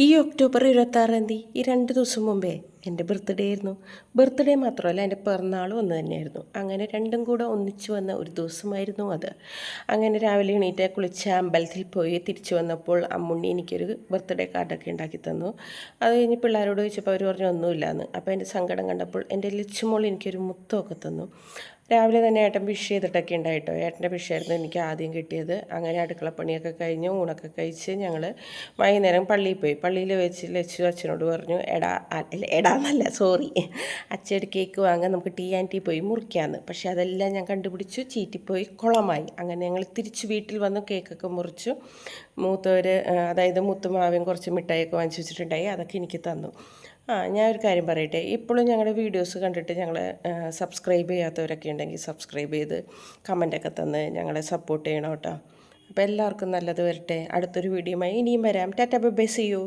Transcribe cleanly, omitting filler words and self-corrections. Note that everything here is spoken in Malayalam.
ഈ ഒക്ടോബർ 26-ാം തീയതി ഈ 2 ദിവസം മുമ്പേ എൻ്റെ ബർത്ത്ഡേ ആയിരുന്നു. ബർത്ത്ഡേ മാത്രമല്ല എൻ്റെ പിറന്നാളും ഒന്ന് തന്നെയായിരുന്നു. അങ്ങനെ രണ്ടും കൂടെ ഒന്നിച്ച് വന്ന ഒരു ദിവസമായിരുന്നു അത്. അങ്ങനെ രാവിലെ എണീറ്റ് കുളിച്ച് അമ്പലത്തിൽ പോയി തിരിച്ചു വന്നപ്പോൾ അമ്മുണ്ണി എനിക്കൊരു ബർത്ത്ഡേ കാർഡൊക്കെ ഉണ്ടാക്കി തന്നു. അത് കഴിഞ്ഞ് പിള്ളേരോട് ചോദിച്ചപ്പോൾ അവർ പറഞ്ഞു ഒന്നുമില്ലയെന്ന്. അപ്പോൾ എൻ്റെ സങ്കടം കണ്ടപ്പോൾ എൻ്റെ ലച്ചുമോൾ എനിക്കൊരു മുത്തമൊക്കെ തന്നു. രാവിലെ തന്നെ ഏട്ടൻ വിഷ് ചെയ്തിട്ടൊക്കെ ഉണ്ടായിട്ടോ. ഏട്ടൻ്റെ വിഷയായിരുന്നു എനിക്ക് ആദ്യം കിട്ടിയത്. അങ്ങനെ അടുക്കളപ്പണിയൊക്കെ കഴിഞ്ഞ് ഊണൊക്കെ കഴിച്ച് ഞങ്ങൾ വൈകുന്നേരം പള്ളിയിൽ പോയി. പള്ളിയിൽ വെച്ച് ലച്ചു അച്ഛനോട് പറഞ്ഞു എടാ എന്നല്ല സോറി, അച്ഛൻ കേക്ക് വാങ്ങാൻ നമുക്ക് ടി പോയി മുറിക്കാമെന്ന്. പക്ഷേ അതെല്ലാം ഞാൻ കണ്ടുപിടിച്ചു, ചീറ്റിപ്പോയി, കുളമായി. അങ്ങനെ ഞങ്ങൾ തിരിച്ച് വീട്ടിൽ വന്ന് കേക്കൊക്കെ മുറിച്ചു. മൂത്തവർ, അതായത് മുത്തുമാവൻ കുറച്ച് മിഠായിയൊക്കെ വാങ്ങിച്ചു വെച്ചിട്ടുണ്ടായി, അതൊക്കെ എനിക്ക് തന്നു. ഞാനൊരു കാര്യം പറയട്ടെ, ഇപ്പോഴും ഞങ്ങളുടെ വീഡിയോസ് കണ്ടിട്ട് ഞങ്ങളെ സബ്സ്ക്രൈബ് ചെയ്യാത്തവരൊക്കെ ഉണ്ടെങ്കിൽ സബ്സ്ക്രൈബ് ചെയ്ത് കമൻറ്റൊക്കെ തന്ന് ഞങ്ങളെ സപ്പോർട്ട് ചെയ്യണം കേട്ടോ. അപ്പോൾ എല്ലാവർക്കും നല്ലത് വരട്ടെ. അടുത്തൊരു വീഡിയോയുമായി ഇനിയും വരാം. Tata bye bye, see U.